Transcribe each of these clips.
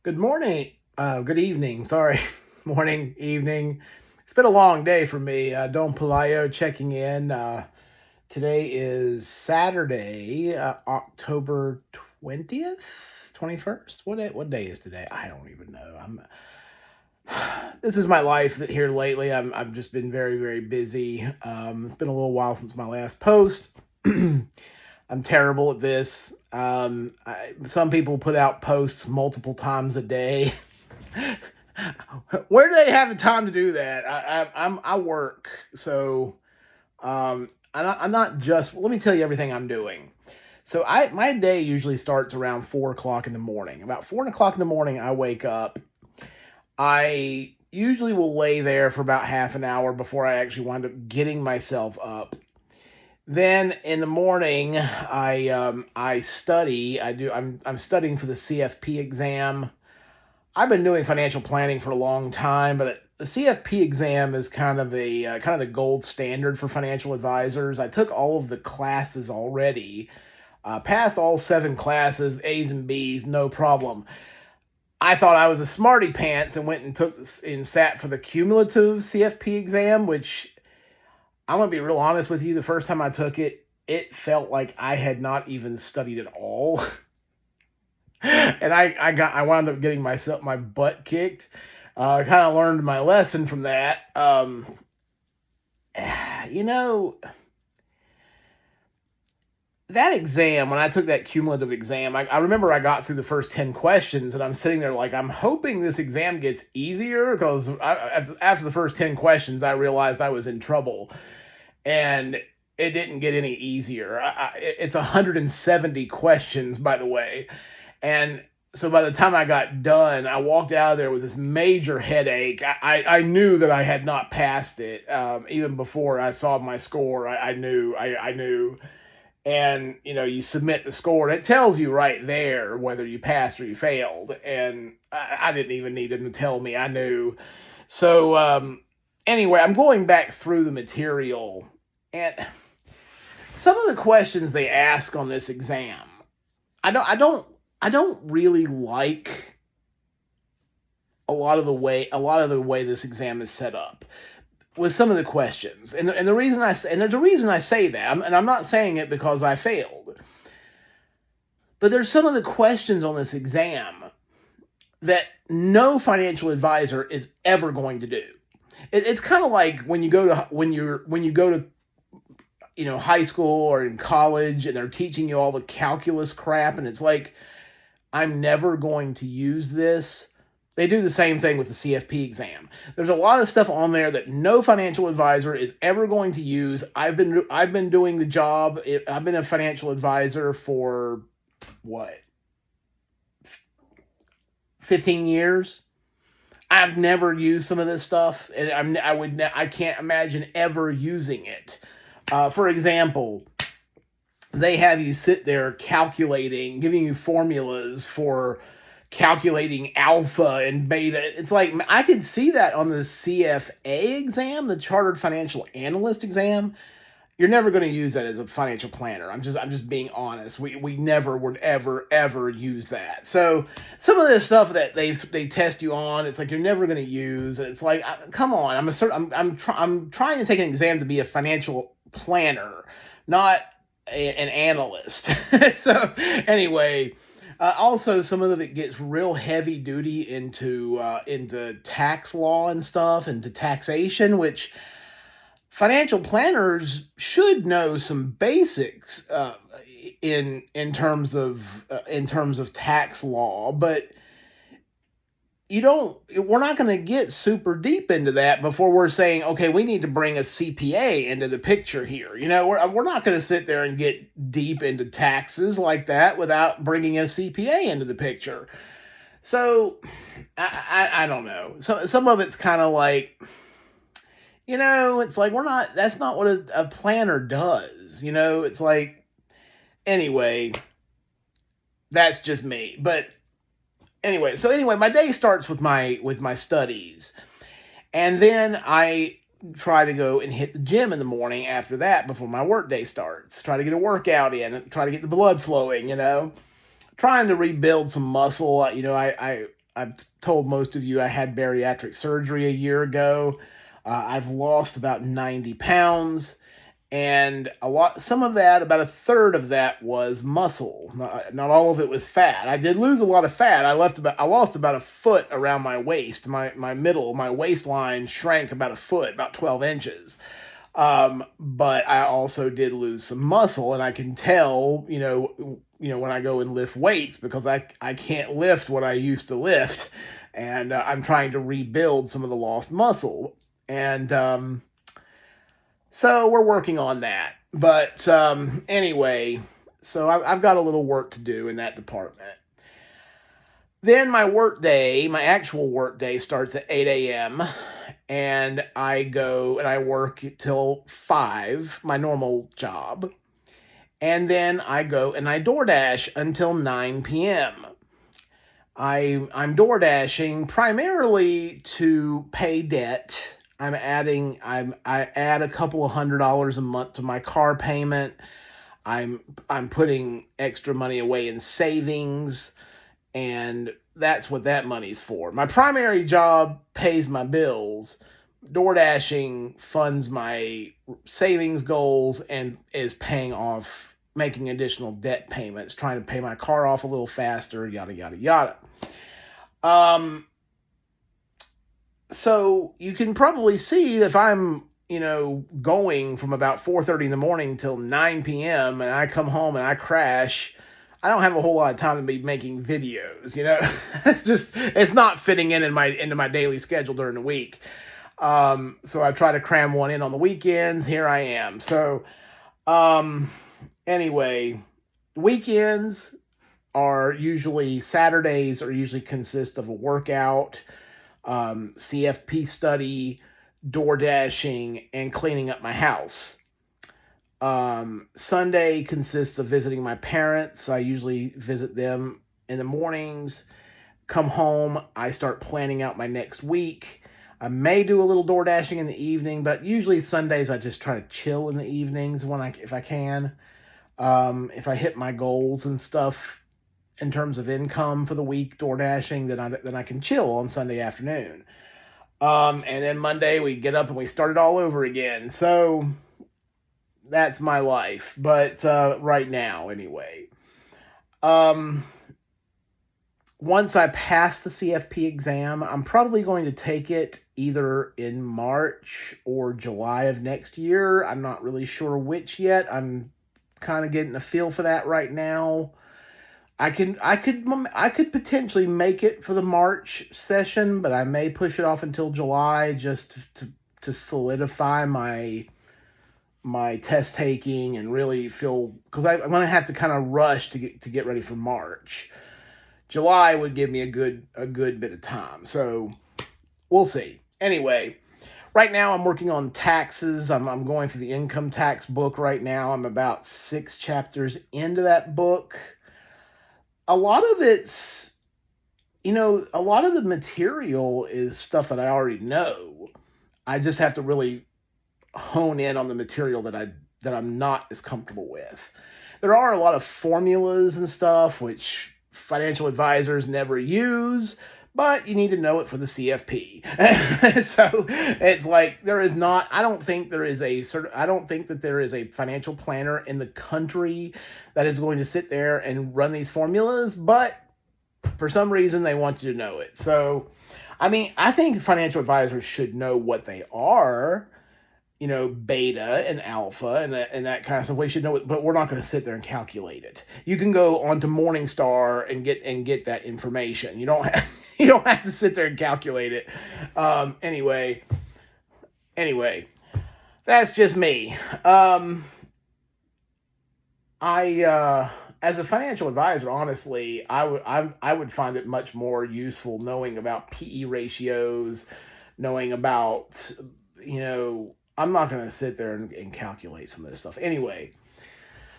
Good morning. Good evening. Sorry. Morning, evening. It's been a long day for me. Don Palayo checking in. Today is Saturday, October 20th, 21st. What day is today? I don't even know. This is my life that here lately. I've just been very, very busy. It's been a little while since my last post. I'm terrible at this. Some people put out posts multiple times a day. Where do they have the time to do that? I work, so I'm not just. Let me tell you everything I'm doing. So my day usually starts around 4 o'clock in the morning. About 4 o'clock in the morning, I wake up. I usually will lay there for about half an hour before I actually wind up getting myself up. Then in the morning, I study. I'm studying for the CFP exam. I've been doing financial planning for a long time, but the CFP exam is kind of the gold standard for financial advisors. I took all of the classes already, passed all 7 classes, A's and B's, no problem. I thought I was a smarty pants and went and sat for the cumulative CFP exam, which I'm gonna be real honest with you. The first time I took it, it felt like I had not even studied at all. And I wound up getting my butt kicked. Kind of learned my lesson from that. You know, that exam, when I took that cumulative exam, I remember I got through the first 10 questions and I'm sitting there like, I'm hoping this exam gets easier because after the first 10 questions, I realized I was in trouble. And it didn't get any easier. It's 170 questions, by the way. And so by the time I got done, I walked out of there with this major headache. I knew that I had not passed it. Even before I saw my score, I knew. I knew. And, you submit the score, and it tells you right there whether you passed or you failed. And I didn't even need them to tell me. I knew. So, anyway, I'm going back through the material, and some of the questions they ask on this exam, I don't really like a lot of the way this exam is set up with some of the questions, and the reason I say, and there's a reason I say that, and I'm not saying it because I failed, but there's some of the questions on this exam that no financial advisor is ever going to do. It's kind of like when you go to high school or in college and they're teaching you all the calculus crap, and it's like, I'm never going to use this. They do the same thing with the CFP exam. There's a lot of stuff on there that no financial advisor is ever going to use. I've been doing the job. I've been a financial advisor for what, 15 years. I've never used some of this stuff, and I can't imagine ever using it. For example, they have you sit there calculating, giving you formulas for calculating alpha and beta. It's like, I could see that on the CFA exam, the Chartered Financial Analyst exam. You're never going to use that as a financial planner. I'm just being honest. We never would ever use that. So some of this stuff that they test you on, it's like you're never going to use. It's like, come on. I'm trying to take an exam to be a financial planner, not an analyst. So anyway, also some of it gets real heavy duty into tax law and stuff, into taxation, which financial planners should know some basics in terms of tax law, but we're not going to get super deep into that before we're saying, okay, we need to bring a CPA into the picture here. We're not going to sit there and get deep into taxes like that without bringing a CPA into the picture. So I don't know. So some of it's kind of like, it's like, that's not what a planner does. It's like, anyway, that's just me. But anyway, my day starts with my studies. And then I try to go and hit the gym in the morning after that, before my work day starts. Try to get a workout in, try to get the blood flowing, trying to rebuild some muscle. I've told most of you I had bariatric surgery a year ago. I've lost about 90 pounds, and some of that, about a third of that, was muscle. Not all of it was fat. I did lose a lot of fat. I lost about a foot around my waist. My waistline shrank about a foot, about 12 inches. But I also did lose some muscle, and I can tell, when I go and lift weights, because I can't lift what I used to lift, and I'm trying to rebuild some of the lost muscle, and so we're working on that. But anyway, so I've got a little work to do in that department. Then my actual work day starts at 8 a.m. and I go and I work till 5, my normal job. And then I go and I DoorDash until 9 p.m. I'm DoorDashing primarily to pay debt. I add a couple of $100 a month to my car payment. I'm putting extra money away in savings, and that's what that money's for. My primary job pays my bills. Door dashing funds my savings goals and is paying off, making additional debt payments, trying to pay my car off a little faster, yada, yada, yada. So you can probably see if I'm, going from about 4:30 in the morning till 9 p.m. and I come home and I crash, I don't have a whole lot of time to be making videos, it's not fitting into my daily schedule during the week. So I try to cram one in on the weekends. Here I am. So, anyway, weekends Saturdays are usually consist of a workout, CFP study, door dashing, and cleaning up my house. Sunday consists of visiting my parents. I usually visit them in the mornings. Come home, I start planning out my next week. I may do a little door dashing in the evening, but usually Sundays I just try to chill in the evenings if I can. If I hit my goals and stuff in terms of income for the week door dashing, then I can chill on Sunday afternoon. And then Monday we get up and we start it all over again. So that's my life, but right now anyway. Once I pass the CFP exam, I'm probably going to take it either in March or July of next year. I'm not really sure which yet. I'm kind of getting a feel for that right now. I could potentially make it for the March session, but I may push it off until July just to solidify my test taking and really feel, because I'm going to have to kind of rush to get ready for March. July would give me a good bit of time, so we'll see. Anyway, right now I'm working on taxes. I'm going through the income tax book right now. I'm about 6 chapters into that book. A lot of it's, a lot of the material is stuff that I already know. I just have to really hone in on the material that I'm not as comfortable with. There are a lot of formulas and stuff which financial advisors never use, but you need to know it for the CFP. So it's like I don't think that there is a financial planner in the country that is going to sit there and run these formulas, but for some reason they want you to know it. So, I think financial advisors should know what they are, beta and alpha and that kind of stuff. We should know it, but we're not going to sit there and calculate it. You can go onto Morningstar and get that information. You don't have to sit there and calculate it. Anyway, that's just me. As a financial advisor, honestly, I would find it much more useful knowing about PE ratios, knowing about, I'm not going to sit there and calculate some of this stuff. Anyway,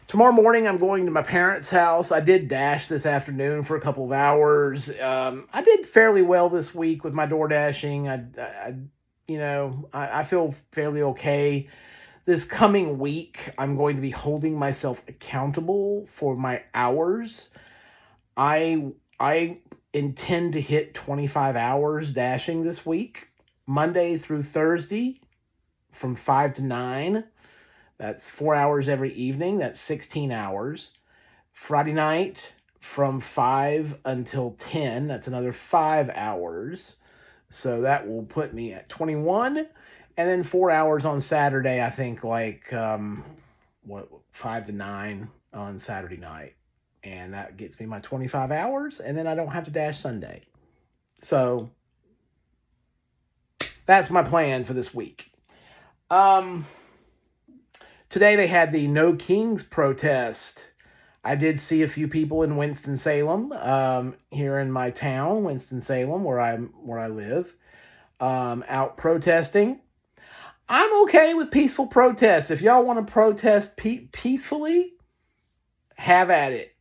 tomorrow morning I'm going to my parents' house. I did dash this afternoon for a couple of hours. I did fairly well this week with my door dashing. I feel fairly okay. This coming week, I'm going to be holding myself accountable for my hours. I intend to hit 25 hours dashing this week, Monday through Thursday from 5 to 9. That's 4 hours every evening. That's 16 hours. Friday night from 5 until 10. That's another 5 hours. So that will put me at 21. And then 4 hours on Saturday, I think, like 5 to 9 on Saturday night. And that gets me my 25 hours, and then I don't have to dash Sunday. So that's my plan for this week. Today they had the No Kings protest. I did see a few people in Winston-Salem, here in my town, Winston-Salem, where I live, out protesting. I'm okay with peaceful protests. If y'all want to protest peacefully, have at it.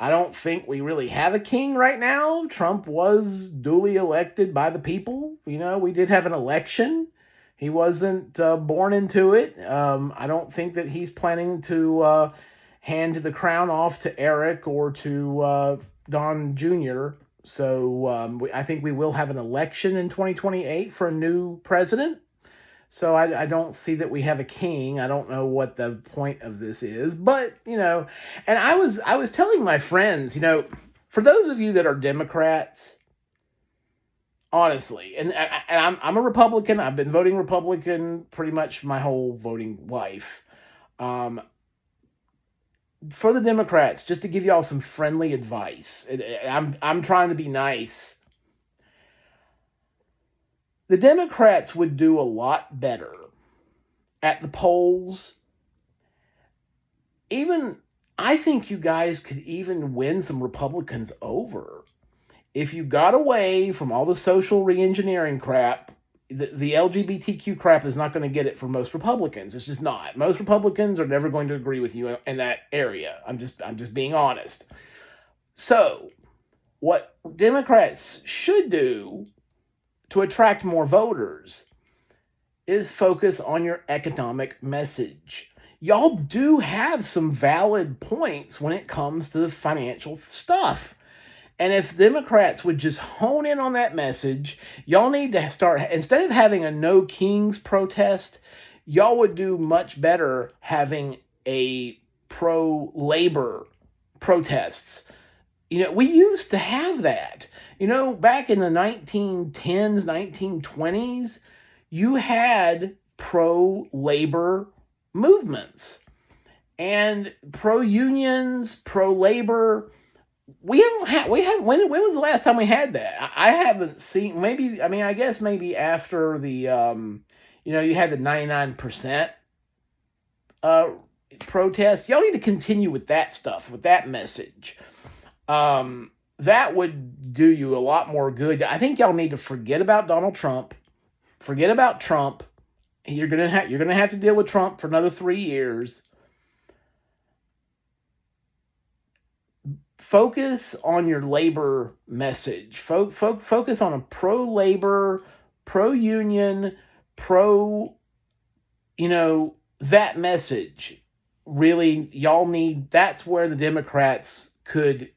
I don't think we really have a king right now. Trump was duly elected by the people. We did have an election. He wasn't born into it. I don't think that he's planning to hand the crown off to Eric or to Don Jr. So I think we will have an election in 2028 for a new president. So I don't see that we have a king. I don't know what the point of this is, but and I was telling my friends, for those of you that are Democrats, honestly, and I'm a Republican. I've been voting Republican pretty much my whole voting life. For the Democrats, just to give y'all some friendly advice, I'm trying to be nice. The Democrats would do a lot better at the polls. I think you guys could even win some Republicans over if you got away from all the social reengineering crap. The LGBTQ crap is not going to get it for most Republicans. It's just not. Most Republicans are never going to agree with you in that area. I'm just being honest. So, what Democrats should do to attract more voters is focus on your economic message. Y'all do have some valid points when it comes to the financial stuff. And if Democrats would just hone in on that message, y'all need to start, instead of having a No Kings protest, y'all would do much better having a pro-labor protests. We used to have that. Back in the 1910s, 1920s, you had pro-labor movements and pro-unions, pro-labor. When was the last time we had that? I haven't seen. I guess maybe after the you had the 99% protest. Y'all need to continue with that stuff, with that message. That would do you a lot more good. I think y'all need to forget about Donald Trump. Forget about Trump. You're gonna have to deal with Trump for another 3 years. Focus on your labor message. Focus on a pro-labor, pro-union, that message. Really, y'all need. That's where the Democrats could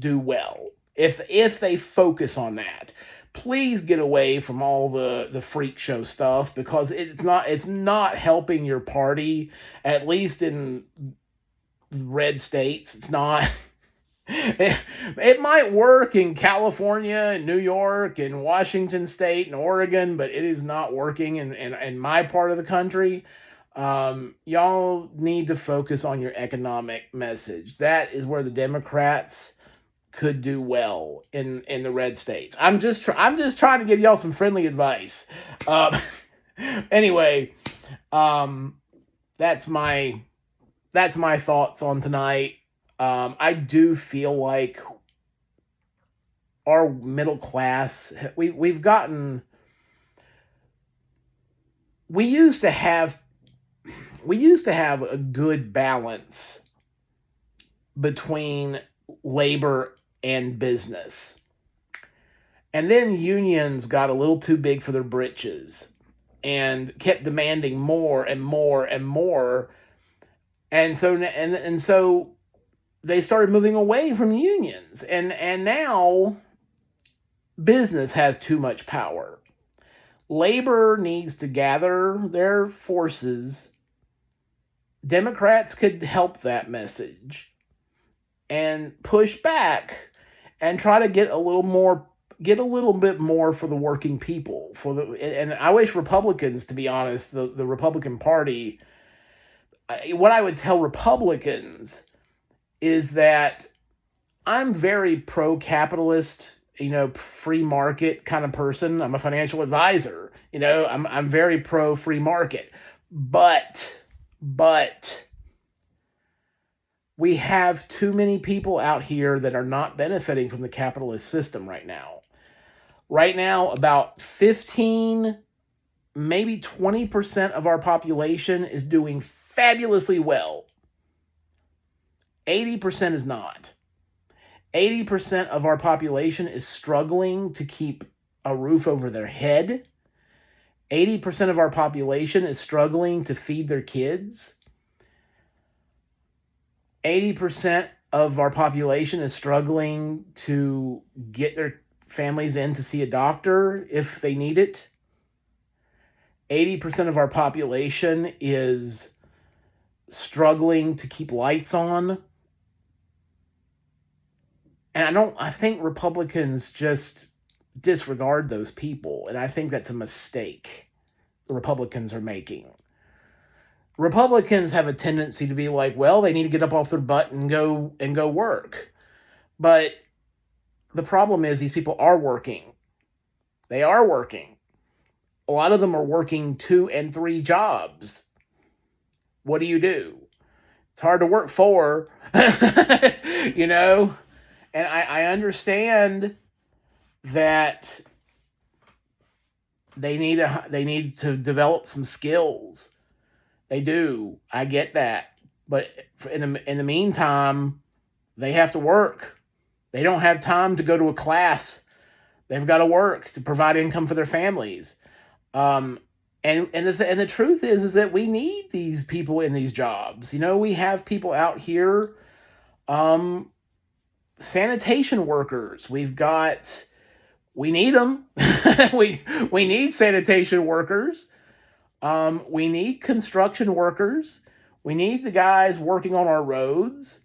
do well if they focus on that. Please get away from all the freak show stuff, because it's not helping your party, at least in red states. It's not. It might work in California and New York and Washington State and Oregon, but it is not working in my part of the country. Y'all need to focus on your economic message. That is where the Democrats could do well in the red states. I'm just trying to give y'all some friendly advice. Anyway, that's my thoughts on tonight. I do feel like our middle class, we used to have a good balance between labor and business. And then unions got a little too big for their britches and kept demanding more and more and more. And so they started moving away from unions. And now business has too much power. Labor needs to gather their forces. Democrats could help that message and push back and try to get a little bit more for the working people. And I wish Republicans, to be honest, the Republican Party, what I would tell Republicans is that I'm very pro-capitalist, free market kind of person. I'm a financial advisor. I'm very pro-free market. But we have too many people out here that are not benefiting from the capitalist system right now. Right now, about 15, maybe 20% of our population is doing fabulously well. 80% is not. 80% of our population is struggling to keep a roof over their head. 80% of our population is struggling to feed their kids. 80% of our population is struggling to get their families in to see a doctor if they need it. 80% of our population is struggling to keep lights on. And I think Republicans just disregard those people. And I think that's a mistake the Republicans are making. Republicans have a tendency to be like, well, they need to get up off their butt and go work. But the problem is these people are working. They are working. A lot of them are working 2 and 3 jobs. What do? It's hard to work 4, And I understand that they need to develop some skills. They do. I get that. But in the meantime, they have to work. They don't have time to go to a class. They've got to work to provide income for their families. And the truth is that we need these people in these jobs. We have people out here, sanitation workers. We need them. we need sanitation workers. We need construction workers. We need the guys working on our roads.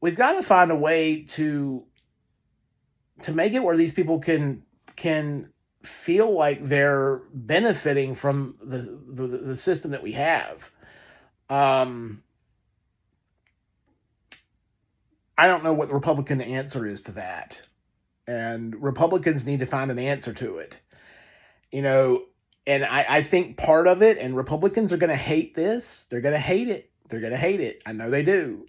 We've got to find a way to make it where these people can feel like they're benefiting from the system that we have. I don't know what the Republican answer is to that. And Republicans need to find an answer to it. And I think part of it, and Republicans are going to hate this. They're going to hate it. They're going to hate it. I know they do.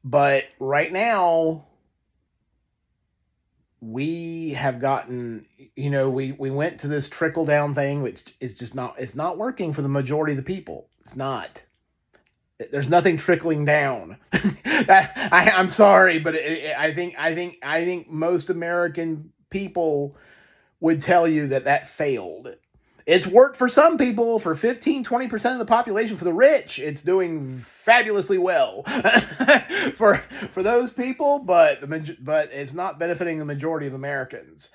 But right now, we have gotten, we went to this trickle down thing, which is just it's not working for the majority of the people. It's not. There's nothing trickling down. I'm sorry, but I think most American people would tell you that failed. It's worked for some people, for 15, 20% of the population. For the rich, it's doing fabulously well for those people, but it's not benefiting the majority of Americans.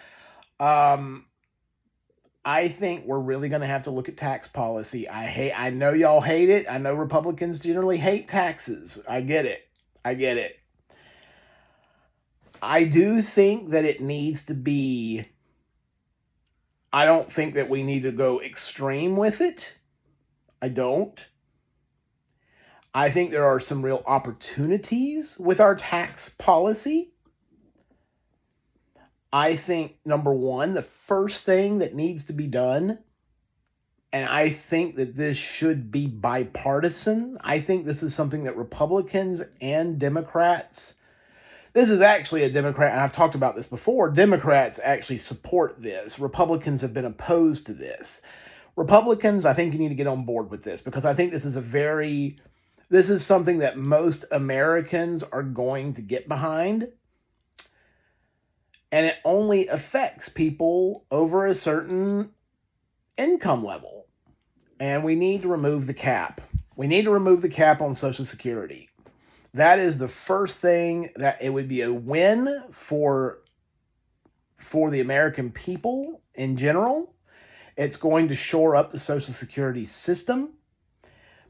I think we're really going to have to look at tax policy. I know y'all hate it. I know Republicans generally hate taxes. I get it. I do think that it needs to be. I don't think that we need to go extreme with it. I don't. I think there are some real opportunities with our tax policy. I think, number one, the first thing that needs to be done, and I think that this should be bipartisan. I think this is something that Republicans and Democrats. This is actually a Democrat, and I've talked about this before. Democrats actually support this. Republicans have been opposed to this. Republicans, I think you need to get on board with this, because I think this is something that most Americans are going to get behind. And it only affects people over a certain income level. And we need to remove the cap. We need to remove the cap on Social Security. That is the first thing. That it would be a win for for the American people in general. It's going to shore up the Social Security system,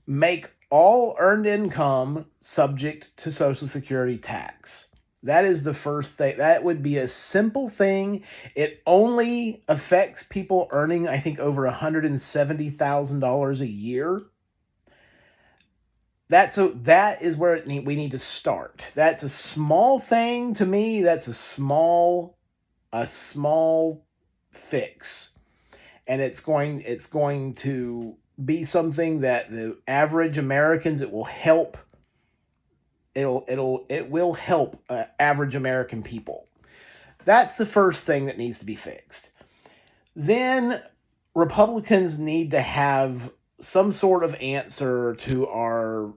make all earned income subject to Social Security tax. That is the first thing. That would be a simple thing. It only affects people earning, I think, over $170,000 a year. That is where we need to start. That's a small thing to me. That's a small fix, and it's going to be something that the average Americans, it will help. It will help average American people. That's the first thing that needs to be fixed. Then Republicans need to have some sort of answer to our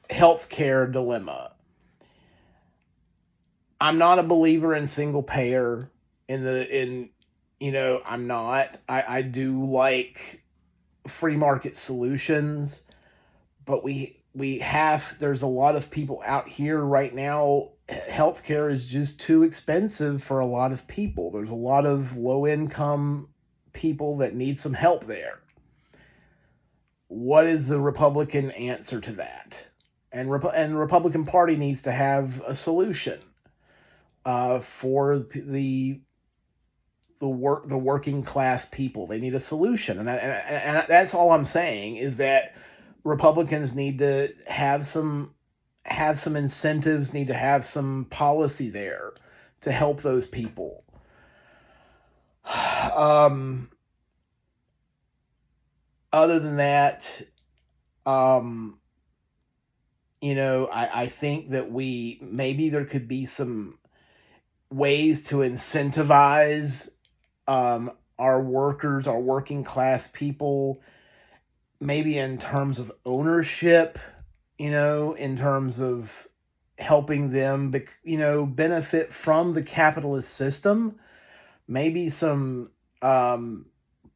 healthcare dilemma. I'm not a believer in single payer. I'm not. I do like free market solutions, but there's a lot of people out here right now. Healthcare is just too expensive for a lot of people. There's a lot of low income people that need some help there. What is the Republican answer to that? And Republican Party needs to have a solution for the working class people. They need a solution, and that's all I'm saying is that Republicans need to have some incentives, need to have some policy there to help those people. Other than that, I think that maybe there could be some ways to incentivize our workers, our working class people, maybe in terms of ownership, in terms of helping them, benefit from the capitalist system. Maybe some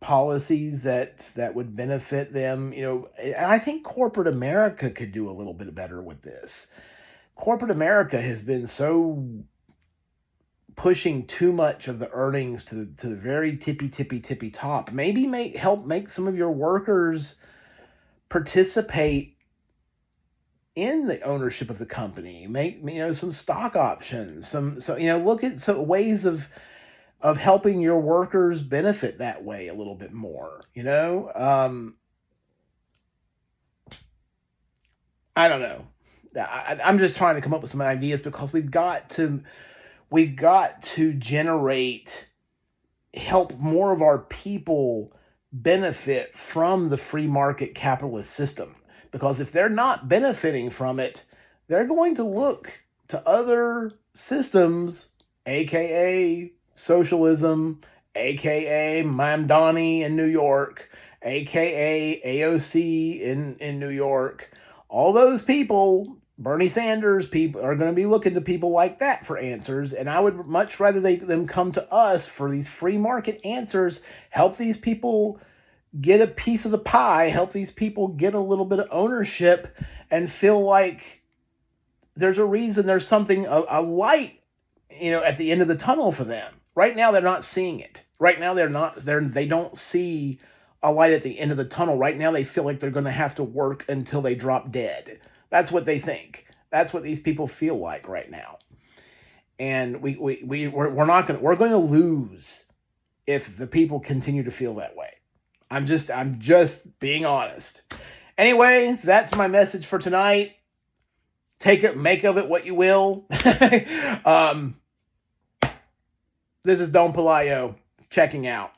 policies that would benefit them, and I think corporate America could do a little bit better with this. Corporate America has been so pushing too much of the earnings to the very tippy top. Maybe help make some of your workers participate in the ownership of the company. Make some stock options. Look at some ways of helping your workers benefit that way a little bit more. I don't know. I'm just trying to come up with some ideas because we've got to help more of our people benefit from the free market capitalist system. Because if they're not benefiting from it, they're going to look to other systems, aka socialism, aka Mamdani in New York, aka AOC in New York. All those people, Bernie Sanders people, are going to be looking to people like that for answers, and I would much rather them come to us for these free market answers, help these people get a piece of the pie, help these people get a little bit of ownership and feel like there's a reason, there's something, a light, at the end of the tunnel for them. Right now, they're not seeing it. Right now, they don't see a light at the end of the tunnel. Right now, they feel like they're going to have to work until they drop dead. That's what they think. That's what these people feel like right now. And we're going to lose if the people continue to feel that way. I'm just being honest. Anyway, that's my message for tonight. Make of it what you will. This is Don Pelayo checking out.